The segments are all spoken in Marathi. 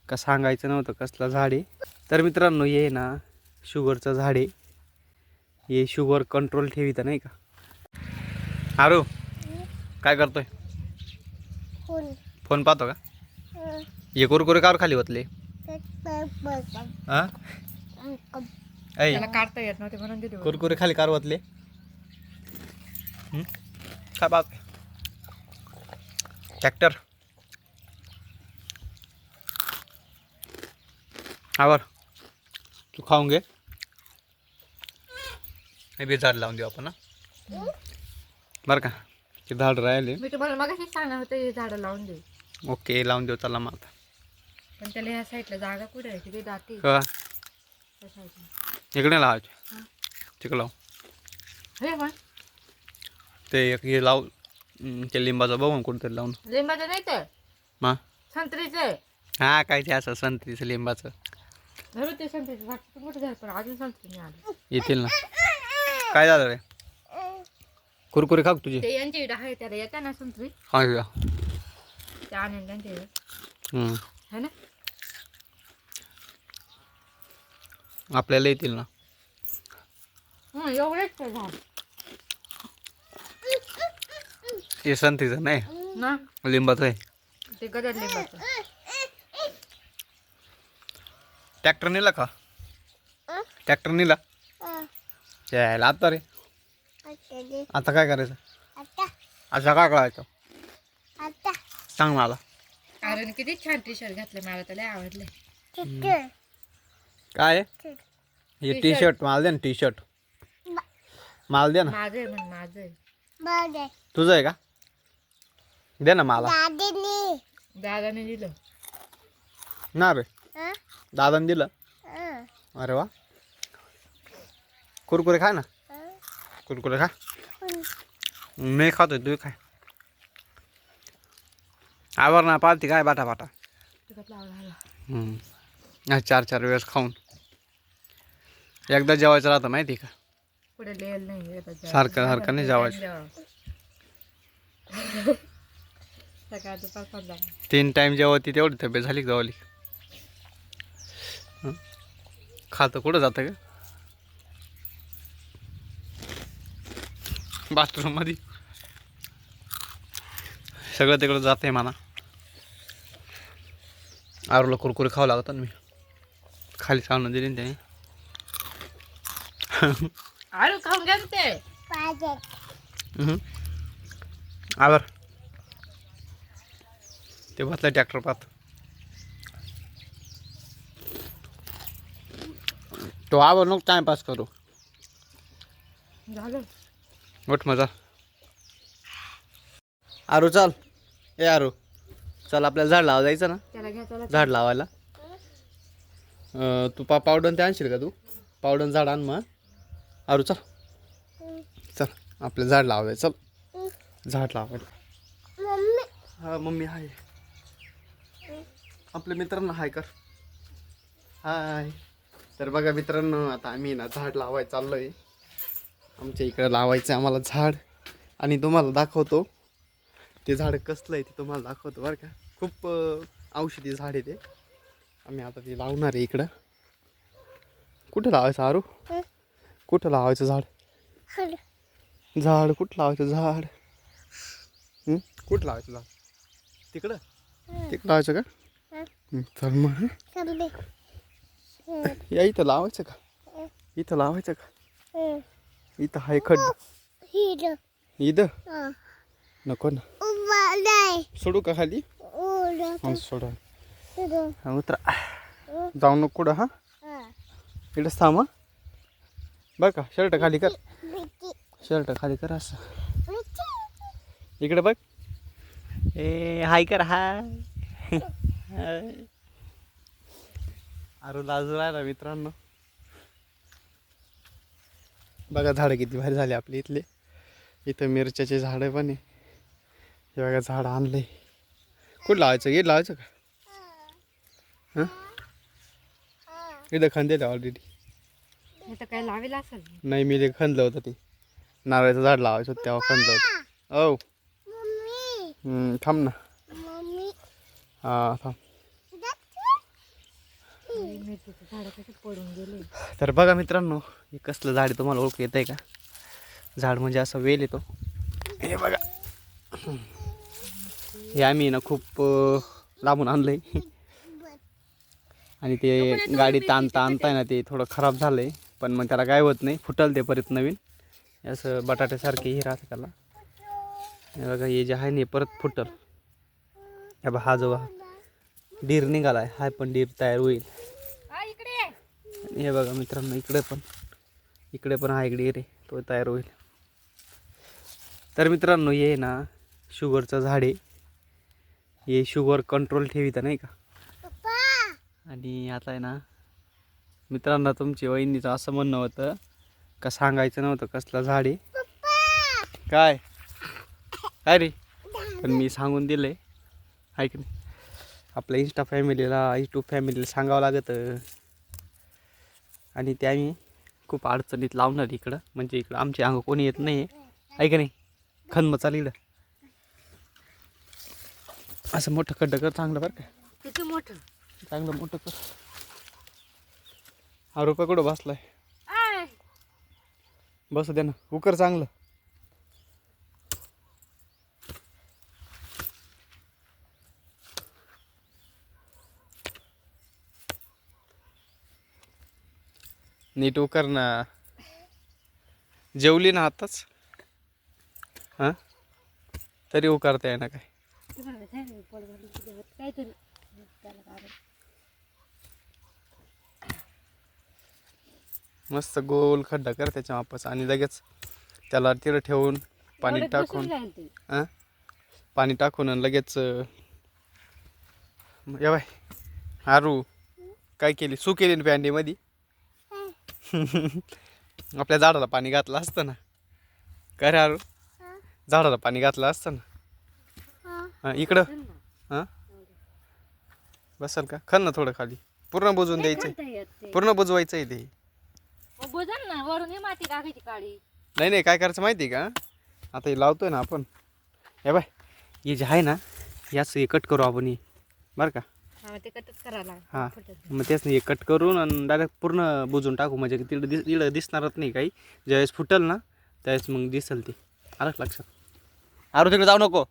का सांगायचं नव्हतं कसलं झाड आहे. तर मित्रांनो हे ना शुगरचं झाड आहे. हे शुगर कंट्रोल ठेवितं नाही का. आरू काय करतोय? फोन पाहतो का? हे कुरकुरे कावर खाली होतले? हा त्याला काढता येत नव्हते म्हणून दिले. कुरकुरे खाली कार होतले? काय बात. ट्रॅक्टर आवर तू खाऊन घे. हे बी झाड लावून देऊ आपण ना बरं का. ते झाड राहिले. मी तुम्हाला मगाशी सांगणार होतं हे झाडं लावून दे. ओके लावून देऊ. चला मग आता. पण त्याला ह्या साईडला जागा कुठे आहे तिथे जाते का त्या साईडला. इकडे लावायचे. तिकडे लाव. हे पण ते एक हे लाव. ते लिंबाचं बघून कुठेतरी लावून. लिंबाचं नाही तर मग संत्रीचं. हा काय ते असं संत्रीचं लिंबाचं ते संत्रीचं झाड मोठं झालं पण अजून संत्री नाही आलं. येतील ना. काय झालं रे? कुरकुरे खाऊ तुझे? ते यांच्या इकडे आहे त्याला येत्या ना संत्री. हा त्या आणेल त्यांच्या इकडे है ना. आपल्याला येतील ना. एवढेच ते झाड हे संत्रीचं नाही ना. लिंबाचं आहे. ते गदर लिंबाचं. ट्रॅक्टर नेला का? ट्रॅक्टर नेला यायला आता रे. आता काय करायचं? आता काय करायचं सांग मला. कारण किती छान टी शर्ट घातले मला त्याला आवडले. काय हे टी शर्ट मला दे ना. टी शर्ट मला दे ना. माझं आहे म्हण माझं आहे. तुझं आहे का? दे ना मला. दादाने दिलं ना रे. दादाने दिलं. अरे वा. कुरकुरे खा ना. कुरकुरे खा. मी खातोय तू काय. आवर ना पालती काय बाटा बाटा. तिकट लावला. 4 वेळेस खाऊन एकदा जेवायचं राहतं माहिती का. पुढे लिहिलं नाही सारखं सारखं नाही जेवायचं. सकाळ दुपार संध्याकाळ 3 टाइम जेवती तेवढी तब्येत झाली का गावली. खातं कुठं जातं का? बाथरूम मध्ये सगळं तिकडं जाते म्हणा. आरूला कुरकुरे खावं लागतात मी. खाली चालणं दिली ना त्याने. आरू खाऊन घ्या ते. आवर ते बसलं ट्रॅक्टर पाहत. तो आवर नको टाइमपास करू. झालं उठ मजा. आरू चल. ए आरू चल आपल्याला झाड लावा जायचं ना. त्याला घ्या त्याला. झाड लावायला तू पावडन ते आणशील का? तू पावडन झाड आण मग. आरू चल चल आपलं झाड लावायचं. चल झाड लावायला. हा मम्मी हाय. आपल्या मित्रांना हाय कर. हाय. तर बघा मित्रांनो आता आम्ही ना झाड लावायला चाललोय. आमच्या इकडे लावायचं आम्हाला झाड. आणि तुम्हाला दाखवतो ते झाड कसलं आहे ते तुम्हाला दाखवतो बरं का. खूप औषधी झाड आहे ते. आम्ही आता ते लावणार आहे इकडं. कुठं लावायचं आरू? कुठं लावायचं झाड? झाड कुठं लावायचं झाड? कुठं लावायचं झाड? तिकडं तिकडं लावायचं का? चल मग या इथं लावायचं का? इथं लावायचं का? इथं हाय खड्डा. इथं नको ना. सोडू का खाली? सोडा. उतरा. जाऊ नको कुठं. हा इकडंच थांब. बरं का. शर्ट खाली कर. शर्ट खाली कर असं. इकडे बघ. ए हाय कर. हाय. अरे लाजू राहिला मित्रांनो. बघा झाडं किती भारी झाले आपले इथले. इथं मिरच्याचे झाडं पण आहे. हे बघा झाड आणले. कुठं लावायचं? हे लावायचं का? हां इथं खंदे ऑलरेडी. तर काय लावेल असेल. नाही मी ते खणलं होतं ते नारळाचं झाड लावायचं होतं तेव्हा खणलं होतं. ओ थांब ना. हां थांब. मिरचीचं झाड कसे पडून गेले. तर बघा मित्रांनो, हे कसलं झाड आहे तुम्हाला ओळख येत आहे का? झाड म्हणजे असं वेल येतो. हे बघा, हे आम्ही ना खूप लांबून आणलंय आणि ते गाडी आणताय ना ते थोडं खराब झालंय, पण मग त्याला काय होत नाही, फुटल ते परत नवीन. असं बटाट्यासारखे हे राहतं त्याला. हे बघा, हे जे आहे ना परत फुटल. हे बघा, हा जो डीर निघालाय, हा पण डीर तयार होईल. हे बघा मित्रांनो, इकडे पण हा एक डीर आहे, तो तयार होईल. तर मित्रांनो, हे ना शुगरचं झाड आहे. हे शुगर कंट्रोल ठेवित नाही का. आणि आता आहे ना मित्रांनो, तुमची वहिनीचं असं म्हणणं होतं का सांगायचं नव्हतं कसलं झाड आहे. काय काय रे, पण मी सांगून दिलंय, आहे की नाही. आपल्या यूट्यूब फॅमिलीला सांगावं लागतं. आणि ते आम्ही खूप अडचणीत लावणार इकडं, म्हणजे इकडं आमची अंग कोणी येत नाही, आहे का नाही. खन्म चाल इकडं, असं मोठं खड्डं कर चांगलं बरं का, किती मोठं चांगलं मोठं कर. हा रुपये कुठं बसलाय, बसू दे ना, उकर चांगलं. नीट उकर ना, जेवली ना आताच, हां तरी उकारता आहे ना काय. काहीतरी मस्त गोल खड्डा कर त्याच्या वापस, आणि लगेच त्याला तिथं ठेवून पाणी टाकून, हां पाणी टाकून आणि लगेच या बाय आरू काय केली, सू केली ना पॅन्डीमध्ये. आपल्या झाडाला पाणी घातलं असतं ना, काय रे आरू, झाडाला पाणी घातलं असतं ना. हां इकडं, हां बसल का, खन ना थोडं खाली, पूर्ण बुजवून द्यायचं, पूर्ण बुजवायचं आहे ते. बुजल ना, वरून ही माती टाकायची काळी. नाही काय करायचं माहिती आहे का, आता हे लावतोय ना आपण, हे बाय हे जे आहे ना याच हे कट करू आपण, हे बरं का. ते कटच करायला. हां मग तेच नाही, हे कट करून आणि डायरेक्ट पूर्ण बुजून टाकू, म्हणजे तिकडं दिसणारच नाही काही. ज्यावेळेस फुटल ना त्यावेळेस मग दिसल ते, आलं लक्षात. आरू तिकडे जाऊ नको.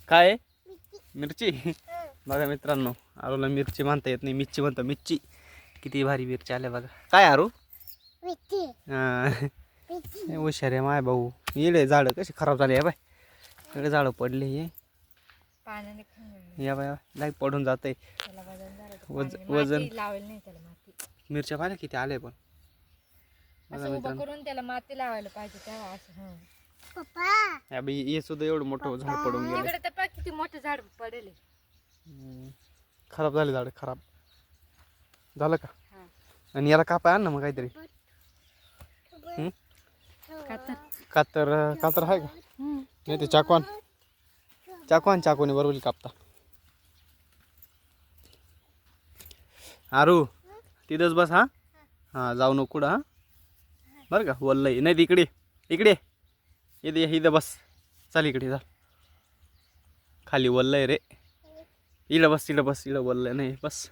काय आहे? मिरची. बघा मित्रांनो, आरूला मिरची म्हणता येत नाही, मिरची म्हणतो, मिरची. किती भारी मिरची आल्या बघा. काय आरू, हां हुशार आहे माय भाऊ. येडे झाडं कशी खराब झाले, बाय इकडे झाडं पडले, हे पाण्याने या बाय लाईक पडून जाते. वजन लावायला नाही त्याला माती. मिरच्या पाहिल्या किती आले पण. असं उभं करून त्याला माती लावायला पाहिजे तेव्हा असं. हे सुद्धा एवढं मोठं झाड पडून गेलं. तिकडे तर किती मोठं झाड पडेल. खराब झाले झाड, खराब झालं का. आणि याला कापाय आण ना मग काहीतरी. कातर आहे का, नाही ते चाकवाने बरोबर कापता. आरू तिथंच बस, हां जाऊ नको कुठं, हां बरं का. वल्लय नाही, इकडे इथं बस, चाल इकडे जा, खाली वल्लय रे. इकडं बस वल्लय नाही, बस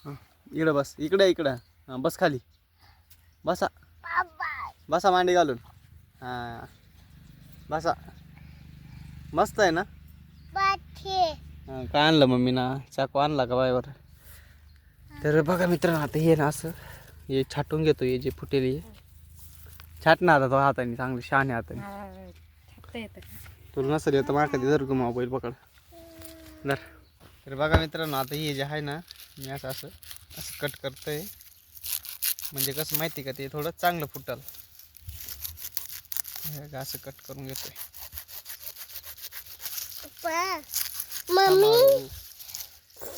हां इकडं बस, इकडं हां बस खाली, बसा मांडी घालून, हां बसा. मस्त आहे ना. हां काय आणलं मम्मी ना, चाकू आणला का बायवर. तर बघा मित्रांनो, आता हे ना असं हे छाटून घेतो, हे जे फुटेल छाट ना आता तो हाताने, चांगलं शहाणे हाताने. तुला नसेल येतं मार्का दे, जर का मोबाईल पकड धर. तर बघा मित्रांनो, आता हे जे आहे ना मी असं कट करतोय, म्हणजे कसं माहिती का, ते थोडं चांगलं फुटल. असं कट करून घेतोय.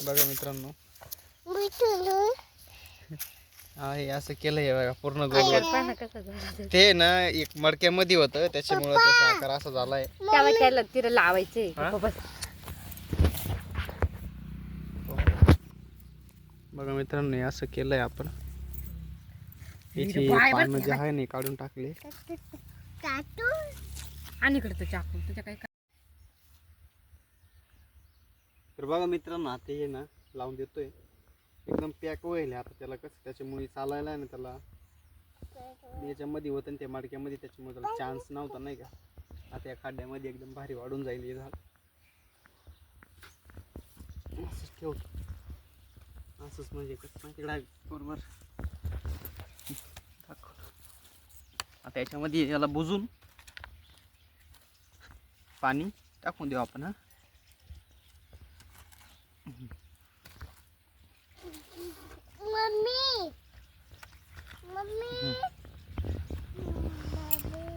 बघा मित्रांनो, हा हे असं केलंय बघा, पूर्ण गोल. ते ना एक मडक्यामध्ये होतं, त्याच्यामुळे त्याचा आकार असा झालाय. त्याला तिला लावायचे. बघा मित्रांनो, हे असं केलंय आपण. याची पानं जे आहे ना काढून टाकले. आणि इकडे तो चाकू तुझ्या काही. तर बघा मित्रांनो, आता हे ना लावून देतोय. एकदम पॅक होईल आता त्याला, कसं त्याच्यामुळे चालायला आहे ना त्याला याच्यामध्ये होतं त्या मडक्यामध्ये, त्याच्यामुळे त्याला चान्स नव्हता नाही का. आता या खड्ड्यामध्ये एकदम भारी वाढून जाईल हे झाड. असंच ठेवतो, असंच म्हणजे कसं माहिती बरोबर दाखवतो. आता याच्यामध्ये याला बुजून पाणी टाकून देऊ आपण. हा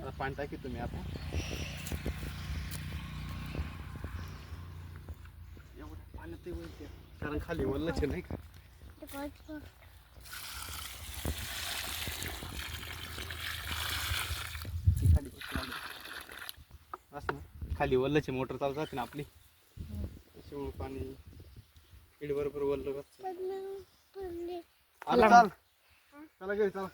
आता पाणी टाकी तुम्ही आता एवढं पाण्यात होईल कारण खाली वल्लच आहे नाही का. खाली असं ना, खाली वल्लची मोटर चालू जाते ना आपली, त्याच्यामुळे पाणी इड बरोबर वल्ल. आला चाल, चला घरी चला.